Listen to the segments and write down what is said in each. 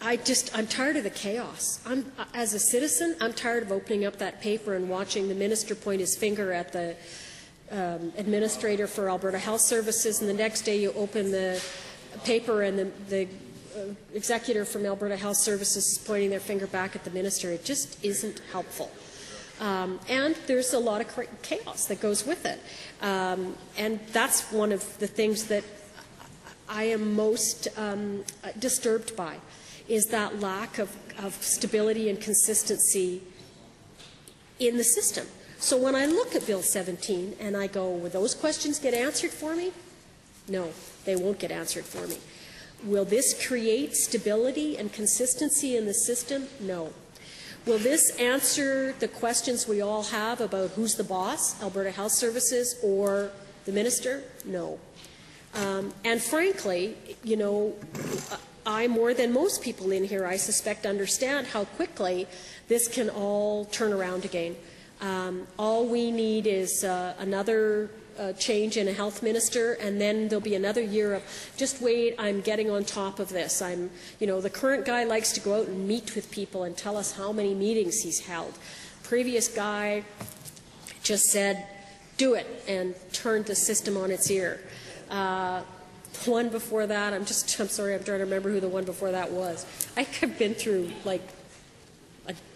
I'm tired of the chaos. As a citizen, I'm tired of opening up that paper and watching the minister point his finger at the administrator for Alberta Health Services, and the next day you open the paper and the executive from Alberta Health Services is pointing their finger back at the minister. It just isn't helpful. And there's a lot of chaos that goes with it. And that's one of the things that I am most disturbed by, is that lack of stability and consistency in the system. So when I look at Bill 17 and I go, will those questions get answered for me? No, they won't get answered for me. Will this create stability and consistency in the system? No. Will this answer the questions we all have about who's the boss, Alberta Health Services or the minister? No. And frankly, you know, I, more than most people in here, I suspect, understand how quickly this can all turn around again. All we need is another change in a health minister, and then there'll be another year of, just wait, I'm getting on top of this. You know, the current guy likes to go out and meet with people and tell us how many meetings he's held. Previous guy just said, do it, and turned the system on its ear. One before that, I'm sorry, I'm trying to remember who the one before that was. I've been through like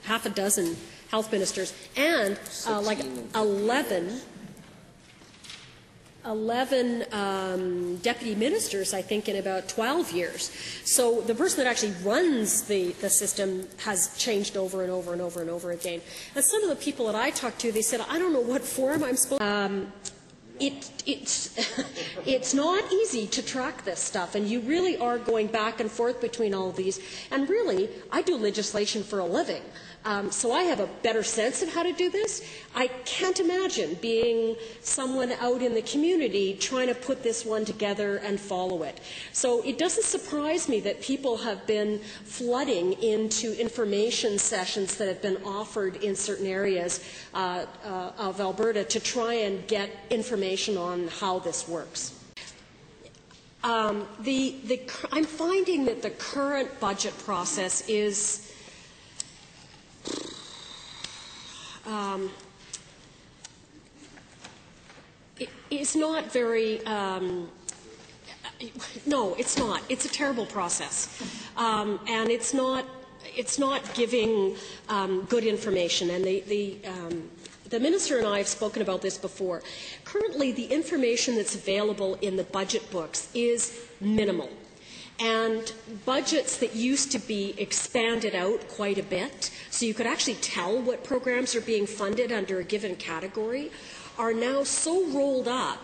half a dozen health ministers and like 11 deputy ministers, I think, in about 12 years. So the person that actually runs the system has changed over and over and over and over again. And some of the people that I talked to, they said, I don't know what form I'm supposed to... It's not easy to track this stuff, and you really are going back and forth between all of these. And really, I do legislation for a living, so I have a better sense of how to do this. I can't imagine being someone out in the community trying to put this one together and follow it. So it doesn't surprise me that people have been flooding into information sessions that have been offered in certain areas of Alberta to try and get information on how this works. I'm finding that the current budget process is it's not very no, it's not. It's a terrible process, and it's not giving good information. And the minister and I have spoken about this before. Currently, the information that's available in the budget books is minimal. And budgets that used to be expanded out quite a bit, so you could actually tell what programs are being funded under a given category, are now so rolled up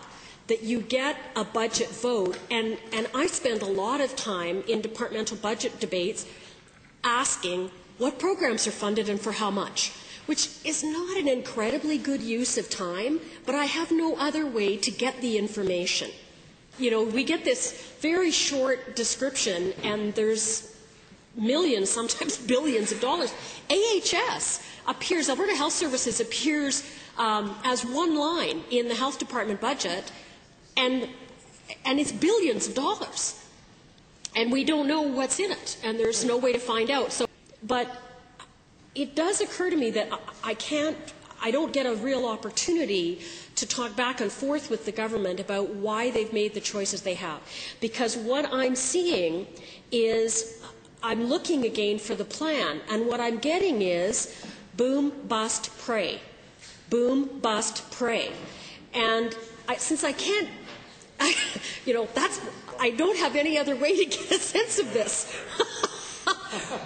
that you get a budget vote. And I spend a lot of time in departmental budget debates asking what programs are funded and for how much, which is not an incredibly good use of time, but I have no other way to get the information. You know, we get this very short description, and there's millions, sometimes billions of dollars. AHS appears, Alberta Health Services appears as one line in the health department budget, and it's billions of dollars. And we don't know what's in it, and there's no way to find out. So, but it does occur to me that I don't get a real opportunity to talk back and forth with the government about why they've made the choices they have. Because what I'm seeing is, I'm looking again for the plan, and what I'm getting is boom, bust, pray. Boom, bust, pray. And since I can't, you know, I don't have any other way to get a sense of this.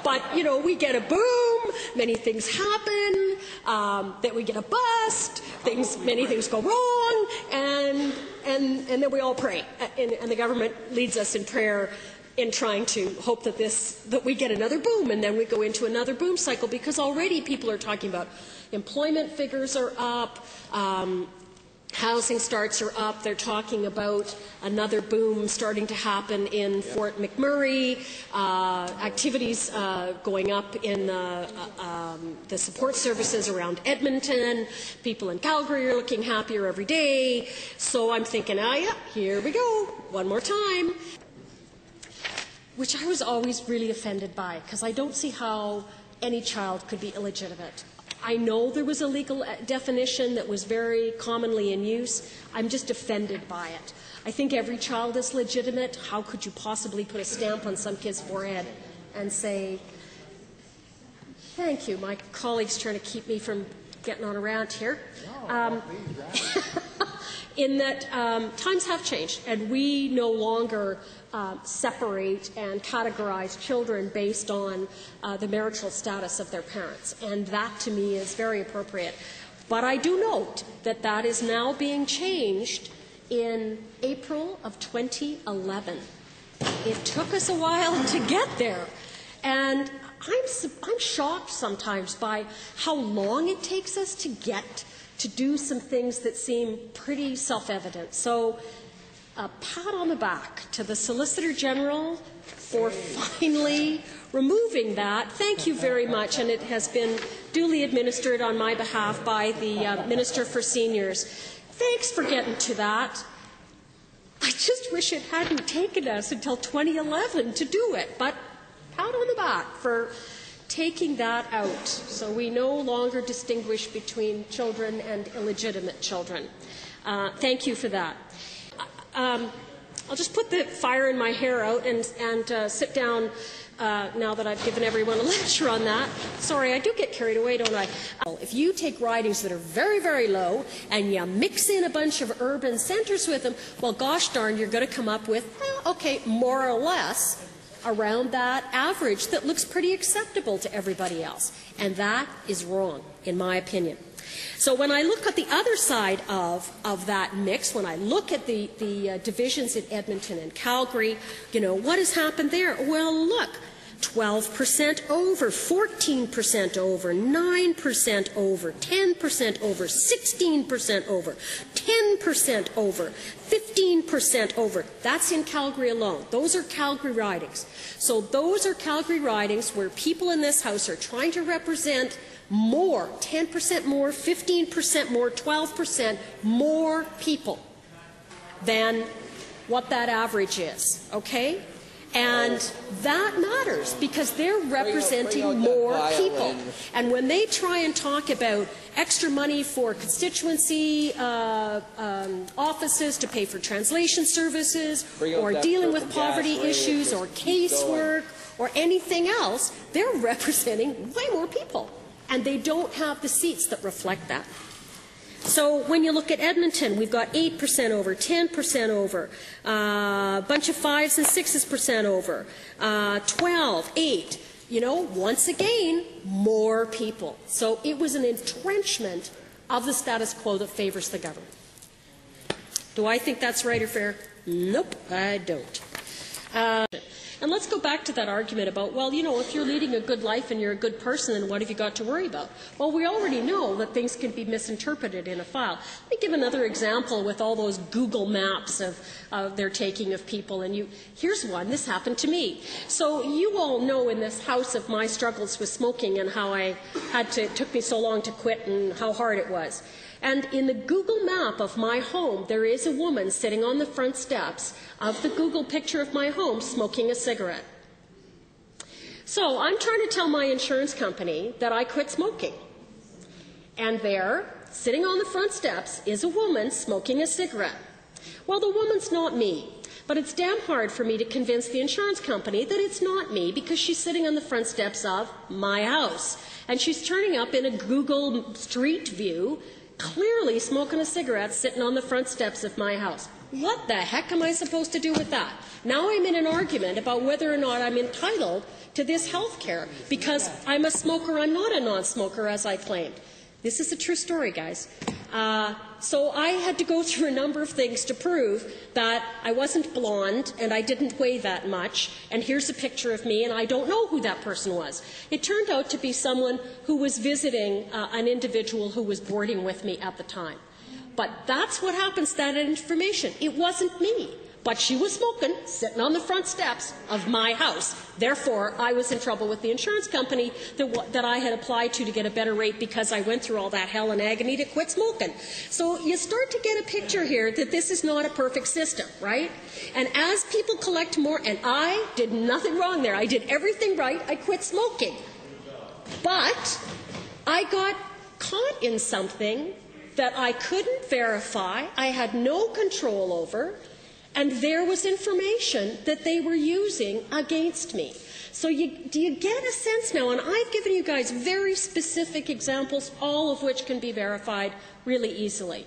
But, you know, we get a boom, many things happen, then we get a bust, many things go wrong, and then we all pray. And the government leads us in prayer in trying to hope that we get another boom, and then we go into another boom cycle, because already people are talking about employment figures are up, housing starts are up. They're talking about another boom starting to happen in Fort McMurray, activities going up in the support services around Edmonton. People in Calgary are looking happier every day. So I'm thinking, yeah, here we go, one more time. which I was always really offended by, because I don't see how any child could be illegitimate. I know there was a legal definition that was very commonly in use. I'm just offended by it. I think every child is legitimate. How could you possibly put a stamp on some kid's forehead and say, thank you, my colleague's trying to keep me from getting on a rant here. In that times have changed, and we no longer separate and categorize children based on the marital status of their parents, and that to me is very appropriate. But I do note that that is now being changed in April of 2011. It took us a while to get there, and I'm shocked sometimes by how long it takes us to get to do some things that seem pretty self-evident. So a pat on the back to the Solicitor General for finally removing that. Thank you very much, and it has been duly administered on my behalf by the Minister for Seniors. Thanks for getting to that. I just wish it hadn't taken us until 2011 to do it, but pat on the back for taking that out, so we no longer distinguish between children and illegitimate children. Thank you for that. I'll just put the fire in my hair out and sit down now that I've given everyone a lecture on that. Sorry, I do get carried away, don't I? If you take ridings that are very, very low and you mix in a bunch of urban centres with them, well, gosh darn, you're going to come up with, well, okay, more or less around that average that looks pretty acceptable to everybody else. And that is wrong, in my opinion. So when I look at the other side of that mix, when I look at the divisions in Edmonton and Calgary, what has happened there? Well, look, 12% over, 14% over, 9% over, 10% over, 16% over, 10% over, 15% over. That's in Calgary alone. Those are Calgary ridings. So those are Calgary ridings where people in this House are trying to represent more, 10% more, 15% more, 12% more people than what that average is, okay? And that matters because they're representing more people. And when they try and talk about extra money for constituency offices to pay for translation services or dealing with poverty issues or casework or anything else, they're representing way more people. And they don't have the seats that reflect that. So when you look at Edmonton, we've got 8% over, 10% over, a bunch of 5s and 6% over, 12, 8. Once again, more people. So it was an entrenchment of the status quo that favors the government. Do I think that's right or fair? Nope, I don't. And let's go back to that argument about, well, if you're leading a good life and you're a good person, then what have you got to worry about? Well, we already know that things can be misinterpreted in a file. Let me give another example with all those Google Maps of their taking of people. And here's one. This happened to me. So you all know in this House of my struggles with smoking and how it took me so long to quit and how hard it was. And in the Google map of my home, there is a woman sitting on the front steps of the Google picture of my home smoking a cigarette. So I'm trying to tell my insurance company that I quit smoking. And there, sitting on the front steps, is a woman smoking a cigarette. Well, the woman's not me. But it's damn hard for me to convince the insurance company that it's not me because she's sitting on the front steps of my house. And she's turning up in a Google Street View, clearly smoking a cigarette sitting on the front steps of my house. What the heck am I supposed to do with that? Now I'm in an argument about whether or not I'm entitled to this health care because I'm a smoker, I'm not a non-smoker as I claimed. This is a true story, guys. So I had to go through a number of things to prove that I wasn't blonde and I didn't weigh that much. And here's a picture of me, and I don't know who that person was. It turned out to be someone who was visiting an individual who was boarding with me at the time. But that's what happens to that information. It wasn't me. But she was smoking, sitting on the front steps of my house. Therefore, I was in trouble with the insurance company that I had applied to get a better rate because I went through all that hell and agony to quit smoking. So you start to get a picture here that this is not a perfect system, right? And as people collect more, and I did nothing wrong there. I did everything right. I quit smoking. But I got caught in something that I couldn't verify, I had no control over, and there was information that they were using against me. So do you get a sense now? And I've given you guys very specific examples, all of which can be verified really easily.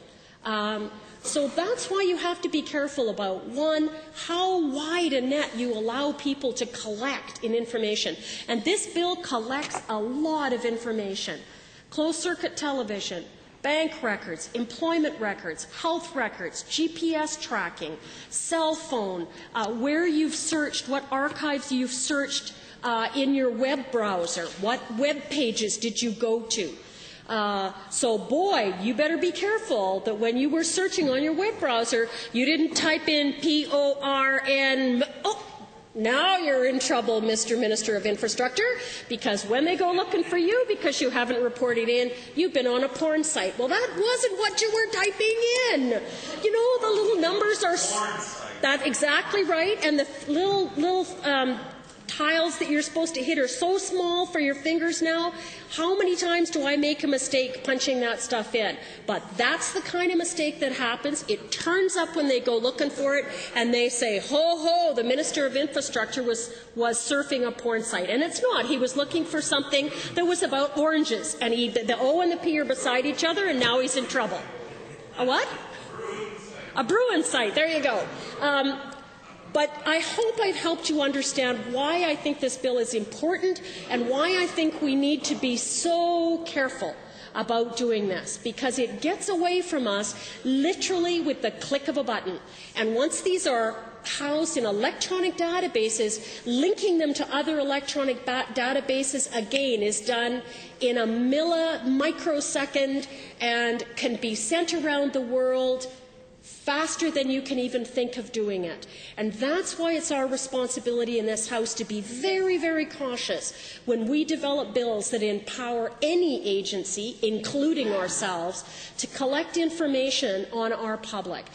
So that's why you have to be careful about, one, how wide a net you allow people to collect in information. And this bill collects a lot of information. Closed-circuit television, bank records, employment records, health records, GPS tracking, cell phone, where you've searched, what archives you've searched in your web browser, what web pages did you go to. So boy, you better be careful that when you were searching on your web browser, you didn't type in PORN. Oh, now you're in trouble, Mr. Minister of Infrastructure, because when they go looking for you because you haven't reported in, you've been on a porn site. Well, that wasn't what you were typing in. You know, the little numbers are... That's exactly right, and the little tiles that you're supposed to hit are so small for your fingers now. How many times do I make a mistake punching that stuff in? But that's the kind of mistake that happens. It turns up when they go looking for it, and they say, ho, ho, the Minister of Infrastructure was surfing a porn site. And it's not. He was looking for something that was about oranges, and the O and the P are beside each other, and now he's in trouble. A what? A Bruin site. There you go. But I hope I've helped you understand why I think this bill is important and why I think we need to be so careful about doing this, because it gets away from us literally with the click of a button. And once these are housed in electronic databases, linking them to other electronic databases, again, is done in a microsecond and can be sent around the world faster than you can even think of doing it. And that's why it's our responsibility in this House to be very, very cautious when we develop bills that empower any agency, including ourselves, to collect information on our public.